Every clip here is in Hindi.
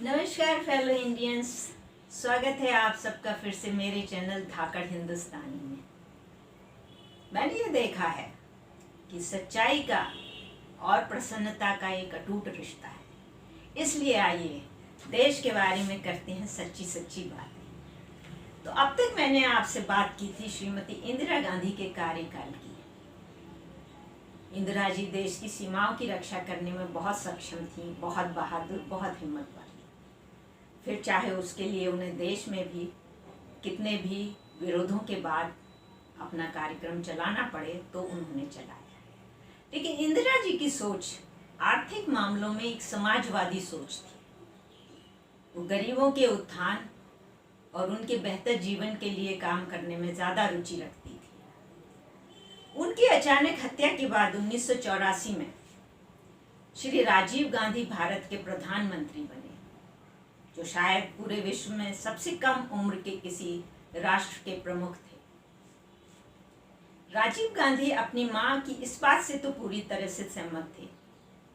नमस्कार फेलो इंडियंस। स्वागत है आप सबका फिर से मेरे चैनल धाकड़ हिंदुस्तानी में। मैंने ये देखा है कि सच्चाई का और प्रसन्नता का एक अटूट रिश्ता है। इसलिए आइए देश के बारे में करते हैं सच्ची सच्ची बातें। तो अब तक मैंने आपसे बात की थी श्रीमती इंदिरा गांधी के कार्यकाल की। इंदिरा जी देश की सीमाओं की रक्षा करने में बहुत सक्षम थी, बहुत बहादुर, बहुत हिम्मत वाली। फिर चाहे उसके लिए उन्हें देश में भी कितने भी विरोधों के बाद अपना कार्यक्रम चलाना पड़े तो उन्होंने चलाया। लेकिन इंदिरा जी की सोच आर्थिक मामलों में एक समाजवादी सोच थी। वो गरीबों के उत्थान और उनके बेहतर जीवन के लिए काम करने में ज़्यादा रुचि रखती थी। उनकी अचानक हत्या के बाद 1984 में श्री राजीव गांधी भारत के प्रधानमंत्री बने, जो शायद पूरे विश्व में सबसे कम उम्र के किसी राष्ट्र के प्रमुख थे। राजीव गांधी अपनी मां की इस बात से तो पूरी तरह से सहमत थे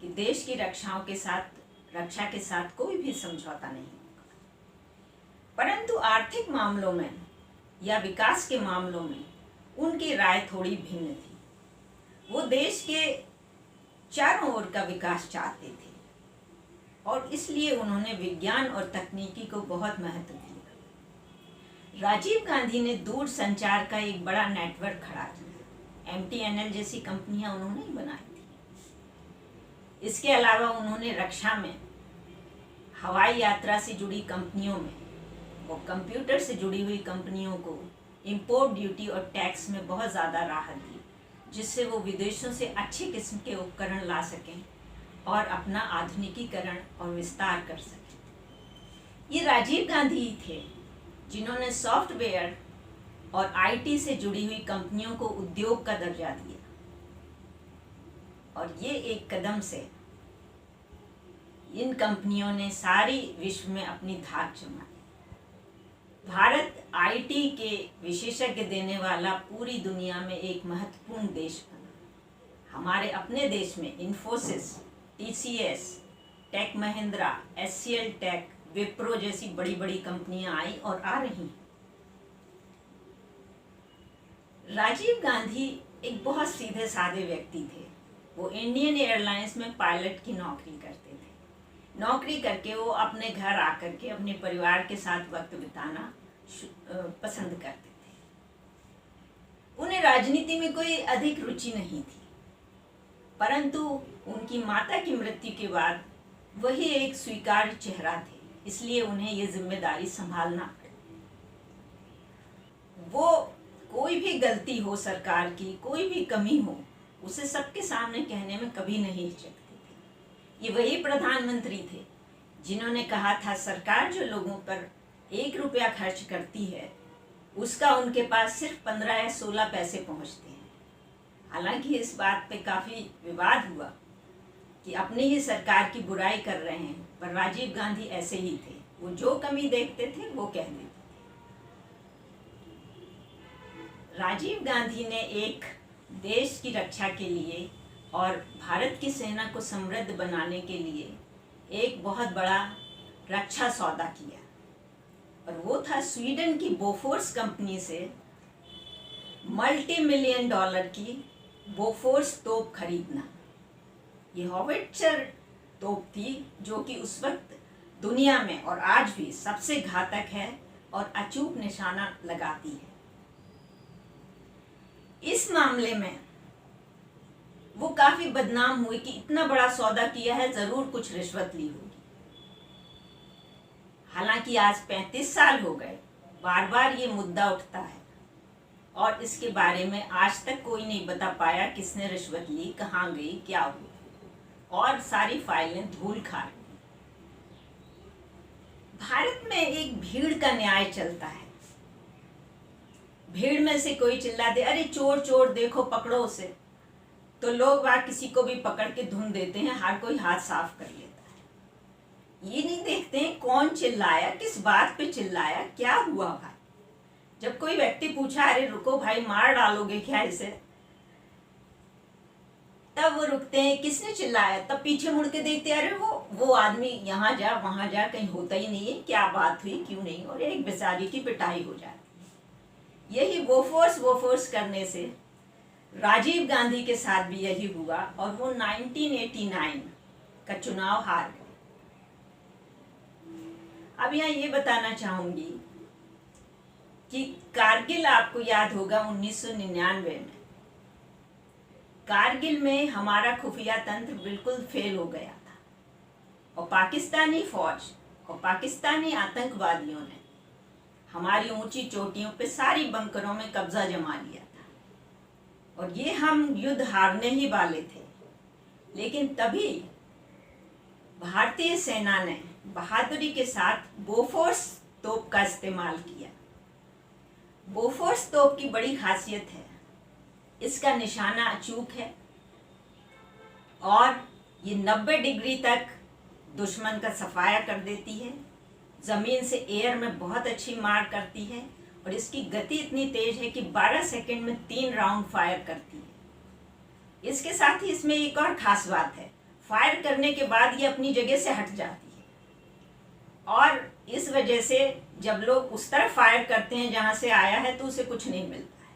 कि देश की रक्षा के साथ कोई भी समझौता नहीं होगा, परंतु आर्थिक मामलों में या विकास के मामलों में उनकी राय थोड़ी भिन्न थी। वो देश के चारों ओर का विकास चाहते थे और इसलिए उन्होंने विज्ञान और तकनीकी को बहुत महत्व दिया। राजीव गांधी ने दूर संचार का एक बड़ा नेटवर्क खड़ा किया। MTNL जैसी कंपनियां उन्होंने ही बनाई थी। इसके अलावा उन्होंने रक्षा में हवाई यात्रा से जुड़ी कंपनियों में और कंप्यूटर से जुड़ी हुई कंपनियों को इंपोर्ट ड्यूटी और टैक्स में बहुत ज़्यादा राहत दी, जिससे वो विदेशों से अच्छे किस्म के उपकरण ला सकें और अपना आधुनिकीकरण और विस्तार कर सके। ये राजीव गांधी ही थे जिन्होंने सॉफ्टवेयर और IT से जुड़ी हुई कंपनियों को उद्योग का दर्जा दिया, और ये एक कदम से इन कंपनियों ने सारी विश्व में अपनी धाक जमाई। भारत IT के विशेषज्ञ देने वाला पूरी दुनिया में एक महत्वपूर्ण देश बना। हमारे अपने देश में इन्फोसिस, TCS, टेक महिंद्रा, SCL टेक, विप्रो जैसी बड़ी बड़ी कंपनियां आई और आ रही हैं। राजीव गांधी एक बहुत सीधे साधे व्यक्ति थे। वो इंडियन एयरलाइंस में पायलट की नौकरी करते थे। नौकरी करके वो अपने घर आकर के अपने परिवार के साथ वक्त बिताना पसंद करते थे। उन्हें राजनीति में कोई अधिक रुचि नहीं थी, परंतु उनकी माता की मृत्यु के बाद वही एक स्वीकार्य चेहरा थे, इसलिए उन्हें ये जिम्मेदारी संभालना पड़ी। वो कोई भी गलती हो सरकार की, कोई भी कमी हो, उसे सबके सामने कहने में कभी नहीं हिचकते थे। ये वही प्रधानमंत्री थे जिन्होंने कहा था सरकार जो लोगों पर 1 रुपया खर्च करती है उसका उनके पास सिर्फ 15 या 16 पैसे पहुंचते हैं। हालांकि इस बात पे काफ़ी विवाद हुआ कि अपनी ही सरकार की बुराई कर रहे हैं, पर राजीव गांधी ऐसे ही थे। वो जो कमी देखते थे वो कह देते थे। राजीव गांधी ने एक देश की रक्षा के लिए और भारत की सेना को समृद्ध बनाने के लिए एक बहुत बड़ा रक्षा सौदा किया, और वो था स्वीडन की बोफोर्स कंपनी से $multi-million की बोफोर्स तोप खरीदना। ये हॉविट्जर तोप थी जो कि उस वक्त दुनिया में और आज भी सबसे घातक है और अचूक निशाना लगाती है। इस मामले में वो काफी बदनाम हुए कि इतना बड़ा सौदा किया है, जरूर कुछ रिश्वत ली होगी। हालांकि आज 35 साल हो गए, बार बार ये मुद्दा उठता है और इसके बारे में आज तक कोई नहीं बता पाया किसने रिश्वत ली, कहाँ गई, क्या हुआ, और सारी फाइलें धूल खा रही। भारत में एक भीड़ का न्याय चलता है। भीड़ में से कोई चिल्ला दे, अरे चोर चोर देखो पकड़ो उसे, तो लोग वहां किसी को भी पकड़ के धुन देते हैं, हर कोई हाथ साफ कर लेता है। ये नहीं देखते हैं कौन चिल्लाया, किस बात पे चिल्लाया, क्या हुआ भाई। जब कोई व्यक्ति पूछा अरे रुको भाई मार डालोगे क्या इसे, तब वो रुकते हैं, किसने चिल्लाया, तब पीछे मुड़ के देखते अरे वो वो आदमी यहाँ जा वहाँ जा, कहीं होता ही नहीं है, क्या बात हुई क्यों नहीं, और एक बेचारी की पिटाई हो जाती है। यही बोफोर्स करने से राजीव गांधी के साथ भी यही हुआ और वो 1989 का चुनाव हार गए। अब यहाँ ये बताना चाहूंगी कि कारगिल आपको याद होगा 1999 में, कारगिल में हमारा खुफिया तंत्र बिल्कुल फेल हो गया था और पाकिस्तानी फौज और पाकिस्तानी आतंकवादियों ने हमारी ऊंची चोटियों पे सारी बंकरों में कब्जा जमा लिया था और ये हम युद्ध हारने ही वाले थे। लेकिन तभी भारतीय सेना ने बहादुरी के साथ बोफोर्स तोप का इस्तेमाल किया। बोफोर्स तोप की बड़ी खासियत है, इसका निशाना अचूक है और ये 90 डिग्री तक दुश्मन का सफाया कर देती है, जमीन से एयर में बहुत अच्छी मार करती है और इसकी गति इतनी तेज है कि 12 सेकंड में 3 राउंड फायर करती है। इसके साथ ही इसमें एक और खास बात है, फायर करने के बाद ये अपनी जगह से हट जाती है और इस वजह से जब लोग उस तरफ फायर करते हैं जहां से आया है तो उसे कुछ नहीं मिलता है।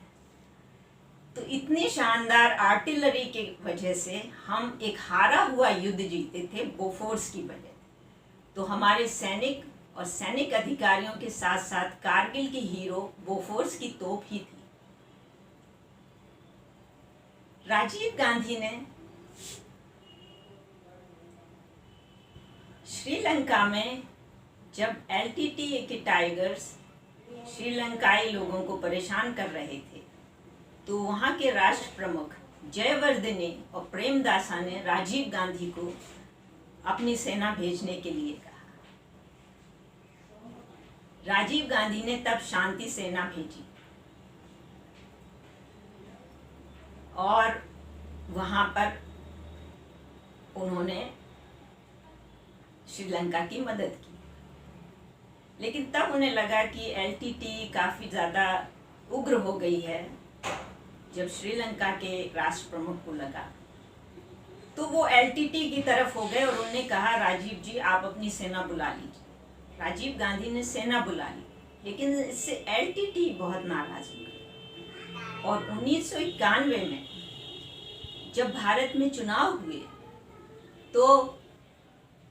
तो इतनी शानदार आर्टिलरी की वजह से हम एक हारा हुआ युद्ध जीते थे बोफोर्स की वजह से। तो हमारे सैनिक और सैनिक अधिकारियों के साथ साथ कारगिल की हीरो बोफोर्स की तोप ही थी। राजीव गांधी ने श्रीलंका में जब एलटीटीई के टाइगर्स श्रीलंकाई लोगों को परेशान कर रहे थे तो वहां के राष्ट्र प्रमुख जयवर्धने और प्रेमदासा ने राजीव गांधी को अपनी सेना भेजने के लिए कहा। राजीव गांधी ने तब शांति सेना भेजी और वहां पर उन्होंने श्रीलंका की मदद की। लेकिन तब उन्हें लगा कि एलटीटीई काफ़ी ज़्यादा उग्र हो गई है। जब श्रीलंका के राष्ट्र प्रमुख को लगा तो वो एलटीटीई की तरफ हो गए और उन्होंने कहा, राजीव जी आप अपनी सेना बुला लीजिए। राजीव गांधी ने सेना बुला ली, लेकिन इससे एलटीटीई बहुत नाराज हो गए और 1991 में जब भारत में चुनाव हुए तो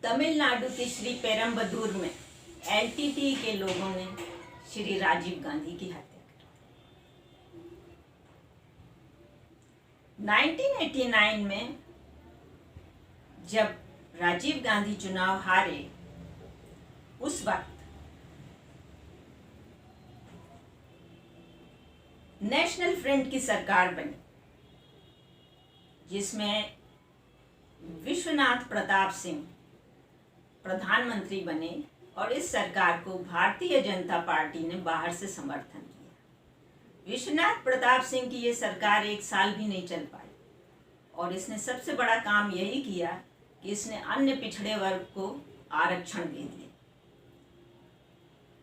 तमिलनाडु के श्री पेरम्बदूर में एलटीटीई के लोगों ने श्री राजीव गांधी की हत्या कर दी। 1989 में जब राजीव गांधी चुनाव हारे, उस वक्त नेशनल फ्रंट की सरकार बनी जिसमें विश्वनाथ प्रताप सिंह प्रधानमंत्री बने और इस सरकार को भारतीय जनता पार्टी ने बाहर से समर्थन किया। विश्वनाथ प्रताप सिंह की ये सरकार 1 साल भी नहीं चल पाई और इसने सबसे बड़ा काम यही किया कि इसने अन्य पिछड़े वर्ग को आरक्षण दे दिया।